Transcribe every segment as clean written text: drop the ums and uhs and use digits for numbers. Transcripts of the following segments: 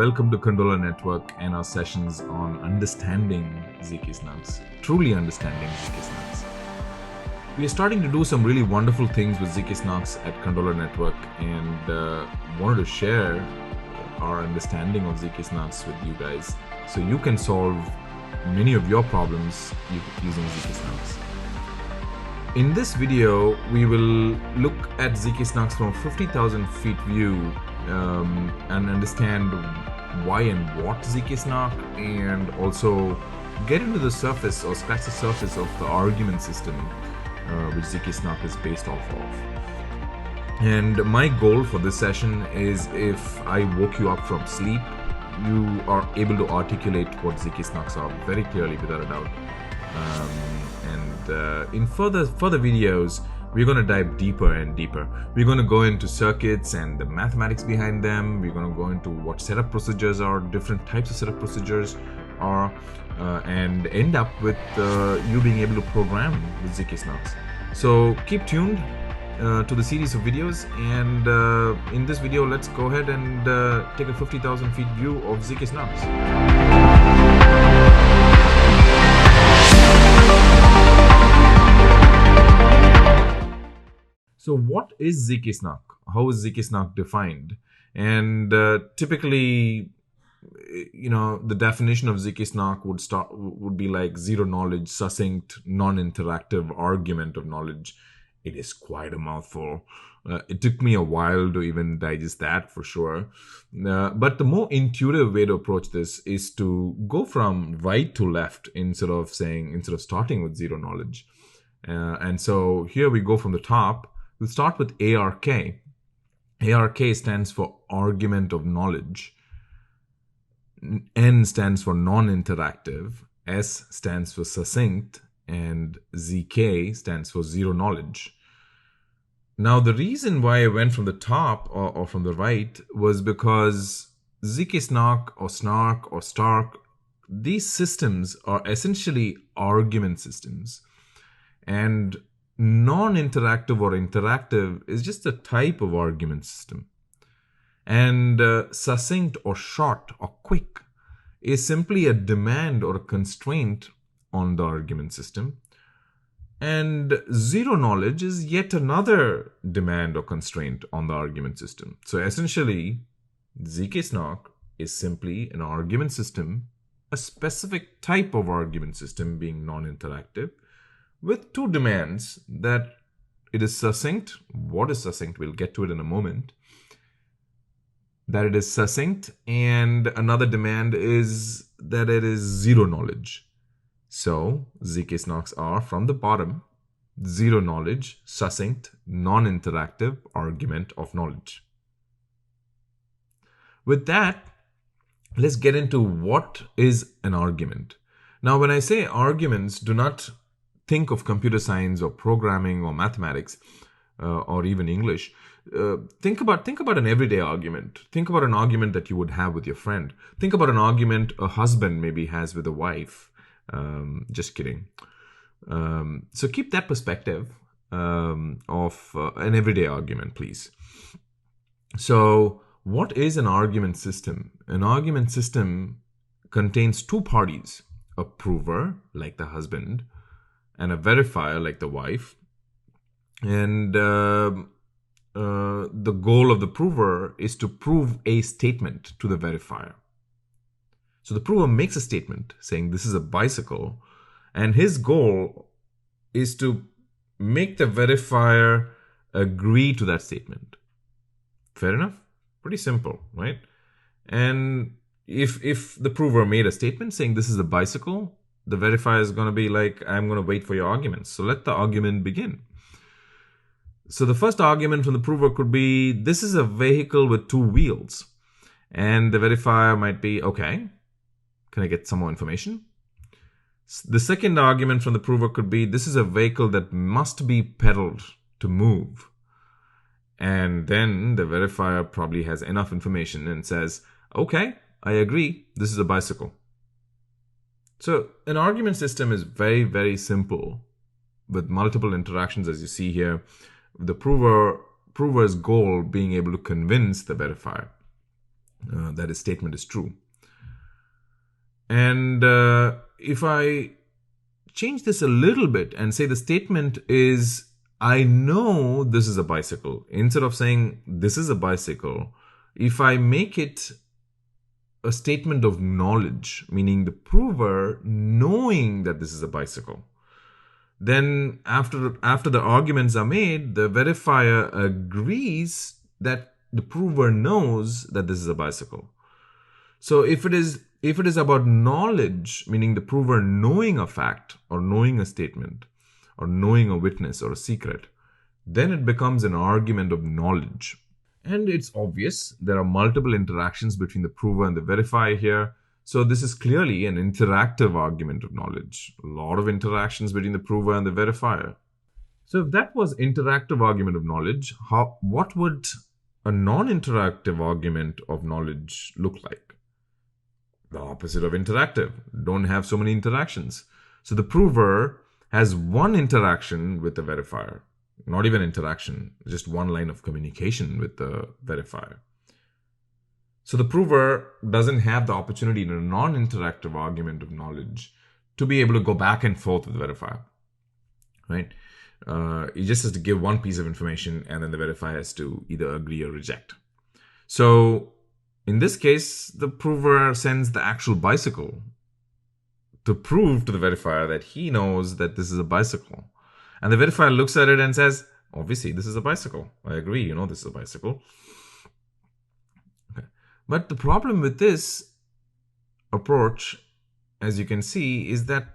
welcome to Kandola Network and our sessions on understanding zk-SNARKs, truly understanding zk-SNARKs. We are starting to do some really wonderful things with zk-SNARKs at Kandola Network and wanted to share our understanding of zk-SNARKs with you guys so you can solve many of your problems using zk-SNARKs. In this video, we will look at zk-SNARKs from a 50,000 feet view and understand why and what zk-SNARK, and also get into the surface or scratch the surface of the argument system which zk-SNARK is based off of. And my goal for this session is, if I woke you up from sleep, you are able to articulate what zk-SNARKs are very clearly, without a doubt. In further videos, we're going to dive deeper and deeper. We're going to go into circuits and the mathematics behind them. We're going to go into what setup procedures are, different types of setup procedures are, and end up with you being able to program with zk-SNARKs. So keep tuned to the series of videos, and in this video, let's go ahead and take a 50,000 feet view of zk-SNARKs. So what is zk-SNARK? How is zk-SNARK defined? And typically, the definition of zk-SNARK would be like zero knowledge, succinct, non-interactive argument of knowledge. It is quite a mouthful. It took me a while to even digest that, for sure. But the more intuitive way to approach this is to go from right to left instead of starting with zero knowledge. And so here we go from the top. We'll start with ARK. ARK stands for argument of knowledge. N stands for non-interactive. S stands for succinct. And ZK stands for zero knowledge. Now, the reason why I went from the top or from the right was because zk-SNARK or SNARK or STARK, these systems are essentially argument systems. And non-interactive or interactive is just a type of argument system. And succinct or short or quick is simply a demand or a constraint on the argument system. And zero knowledge is yet another demand or constraint on the argument system. So essentially, zk-SNARK is simply an argument system, a specific type of argument system being non-interactive, with two demands: that it is succinct. What is succinct? We'll get to it in a moment. That it is succinct, and another demand is that it is zero knowledge. So zk-SNARKs are, from the bottom, zero knowledge, succinct, non-interactive argument of knowledge. With that, let's get into what is an argument. Now, when I say arguments, do not think of computer science or programming or mathematics or even English. Think about an everyday argument. Think about an argument that you would have with your friend. Think about an argument a husband maybe has with a wife. Just kidding. So keep that perspective of an everyday argument, please. So what is an argument system? An argument system contains two parties: a prover, like the husband, and a verifier, like the wife. And the goal of the prover is to prove a statement to the verifier. So the prover makes a statement saying this is a bicycle, and his goal is to make the verifier agree to that statement. Fair enough? Pretty simple, right? And if the prover made a statement saying this is a bicycle, the verifier is going to be like, I'm going to wait for your arguments. So let the argument begin. So the first argument from the prover could be, this is a vehicle with two wheels. And the verifier might be, okay, can I get some more information? The second argument from the prover could be, this is a vehicle that must be pedaled to move. And then the verifier probably has enough information and says, okay, I agree, this is a bicycle. So an argument system is very, very simple, with multiple interactions, as you see here. The prover's goal being able to convince the verifier. that his statement is true. And if I change this a little bit and say the statement is, I know this is a bicycle, instead of saying this is a bicycle, if I make it a statement of knowledge, meaning the prover knowing that this is a bicycle, then after the arguments are made, the verifier agrees that the prover knows that this is a bicycle. So if it is about knowledge, meaning the prover knowing a fact or knowing a statement or knowing a witness or a secret, then it becomes an argument of knowledge. And it's obvious there are multiple interactions between the prover and the verifier here. So this is clearly an interactive argument of knowledge. A lot of interactions between the prover and the verifier. So if that was interactive argument of knowledge, what would a non-interactive argument of knowledge look like? The opposite of interactive. Don't have so many interactions. So the prover has one interaction with the verifier. Not even interaction, just one line of communication with the verifier. So the prover doesn't have the opportunity in a non-interactive argument of knowledge to be able to go back and forth with the verifier, right? He just has to give one piece of information and then the verifier has to either agree or reject. So in this case, the prover sends the actual bicycle to prove to the verifier that he knows that this is a bicycle. And the verifier looks at it and says, obviously, this is a bicycle. I agree, you know this is a bicycle. Okay. But the problem with this approach, as you can see, is that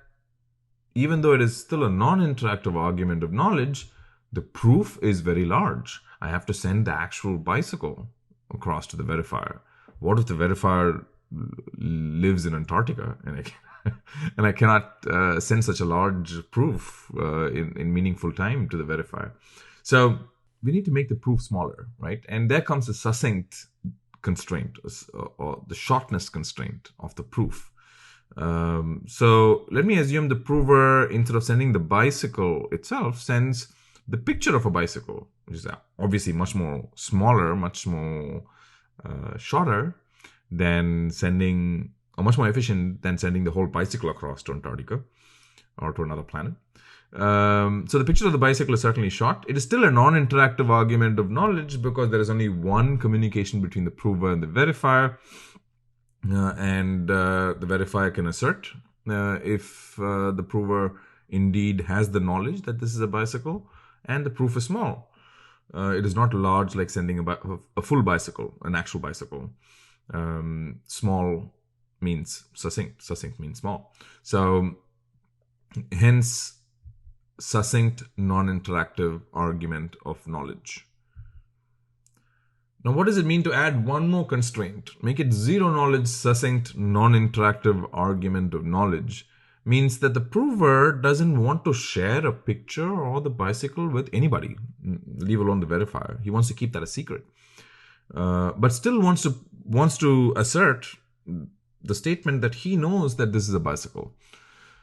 even though it is still a non-interactive argument of knowledge, the proof is very large. I have to send the actual bicycle across to the verifier. What if the verifier lives in Antarctica and I cannot send such a large proof in meaningful time to the verifier? So we need to make the proof smaller, right? And there comes the succinct constraint or the shortness constraint of the proof. So let me assume the prover, instead of sending the bicycle itself, sends the picture of a bicycle, which is obviously much more smaller, much more shorter than sending, or much more efficient than sending the whole bicycle across to Antarctica or to another planet. So the picture of the bicycle is certainly short. It is still a non-interactive argument of knowledge because there is only one communication between the prover and the verifier. And the verifier can assert if the prover indeed has the knowledge that this is a bicycle, and the proof is small. It is not large like sending a full bicycle, an actual bicycle. Small means succinct. Succinct means small. So hence succinct non-interactive argument of knowledge. Now, what does it mean to add one more constraint? Make it zero knowledge, succinct, non-interactive argument of knowledge means that the prover doesn't want to share a picture or the bicycle with anybody, leave alone the verifier. He wants to keep that a secret, but still wants to assert the statement that he knows that this is a bicycle.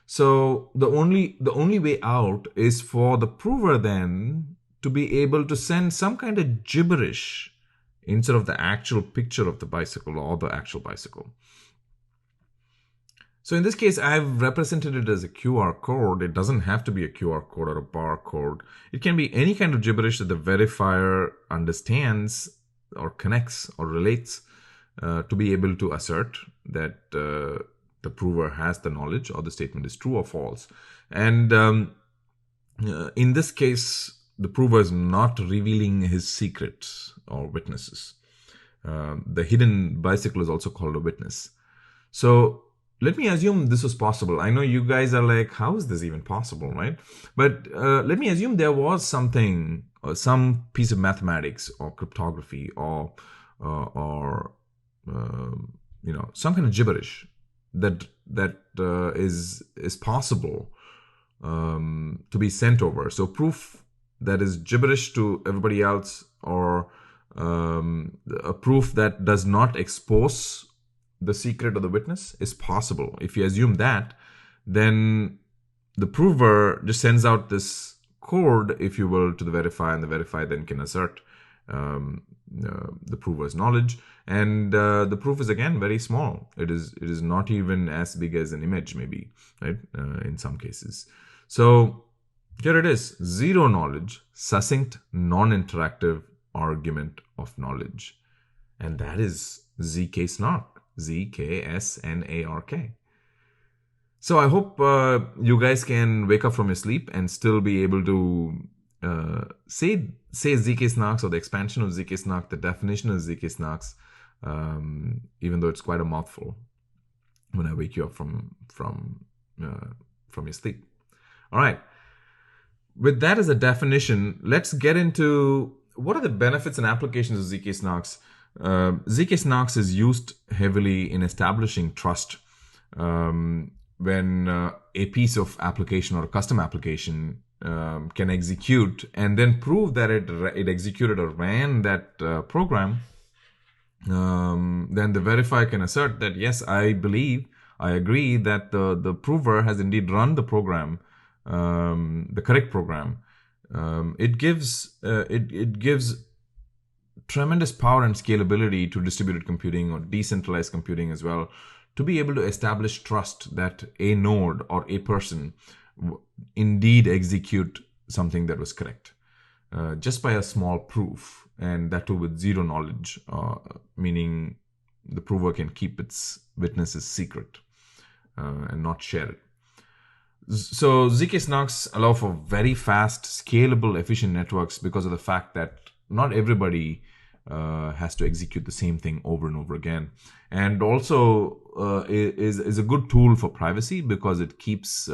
So the only way out is for the prover then to be able to send some kind of gibberish instead of the actual picture of the bicycle or the actual bicycle. So in this case, I've represented it as a QR code. It doesn't have to be a QR code or a barcode. It can be any kind of gibberish that the verifier understands or connects or relates to be able to assert that the prover has the knowledge or the statement is true or false. And in this case, the prover is not revealing his secrets or witnesses. The hidden bicycle is also called a witness. So let me assume this was possible. I know you guys are like, how is this even possible, right? But let me assume there was something, some piece of mathematics or cryptography or some kind of gibberish that is possible to be sent over. So proof that is gibberish to everybody else, or a proof that does not expose the secret of the witness is possible. If you assume that, then the prover just sends out this code, if you will, to the verifier, and the verifier then can assert the prover's knowledge, and the proof is again very small. It is not even as big as an image, maybe, right? In some cases. So here it is: zero knowledge, succinct, non-interactive argument of knowledge, and that is zk-SNARK, zk-SNARK. So I hope you guys can wake up from your sleep and still be able to say zk-SNARKs, or the expansion of zk-SNARK, the definition of zk-SNARKs, even though it's quite a mouthful when I wake you up from your sleep. All right. With that as a definition, let's get into what are the benefits and applications of zk-SNARKs. zk-SNARKs is used heavily in establishing trust. When a piece of application or a custom application can execute and then prove that it executed or ran that program, then the verifier can assert that, yes, I agree that the prover has indeed run the program, the correct program. It gives tremendous power and scalability to distributed computing or decentralized computing as well, to be able to establish trust that a node or a person indeed execute something that was correct, just by a small proof, and that too with zero knowledge, meaning the prover can keep its witnesses secret and not share it. So zk-SNARKs allow for very fast, scalable, efficient networks because of the fact that not everybody has to execute the same thing over and over again, and also is a good tool for privacy because it keeps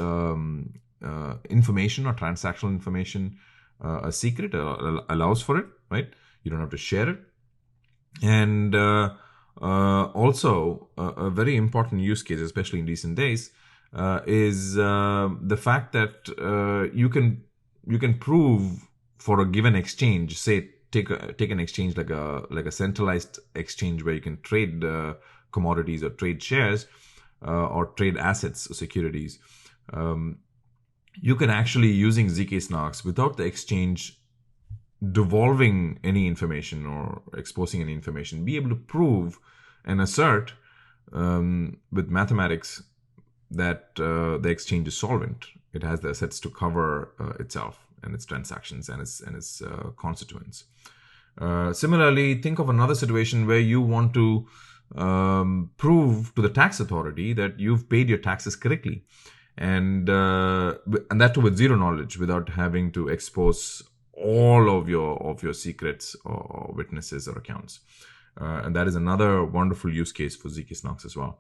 information or transactional information a secret, allows for it, right? You don't have to share it. And also a very important use case, especially in recent days, is the fact that you can prove for a given exchange, say take an exchange like a centralized exchange where you can trade commodities or trade shares or trade assets or securities. You can actually, using zk-SNARKs, without the exchange devolving any information or exposing any information, be able to prove and assert with mathematics that the exchange is solvent. It has the assets to cover itself and its transactions and its constituents. Similarly, think of another situation where you want to prove to the tax authority that you've paid your taxes correctly, and that too with zero knowledge, without having to expose all of your secrets or witnesses or accounts. And that is another wonderful use case for zk-SNARKs as well.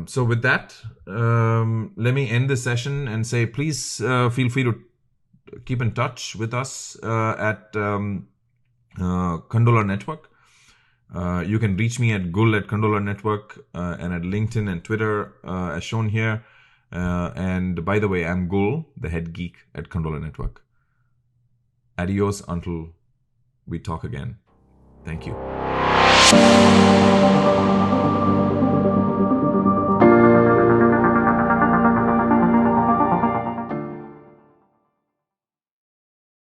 So with that, let me end this session and say, please feel free to keep in touch with us at Kandola Network. You can reach me at gul@kandolanetwork and at LinkedIn and Twitter as shown here. And by the way, I'm Gul, the head geek at Kandola Network. Adios until we talk again. Thank you.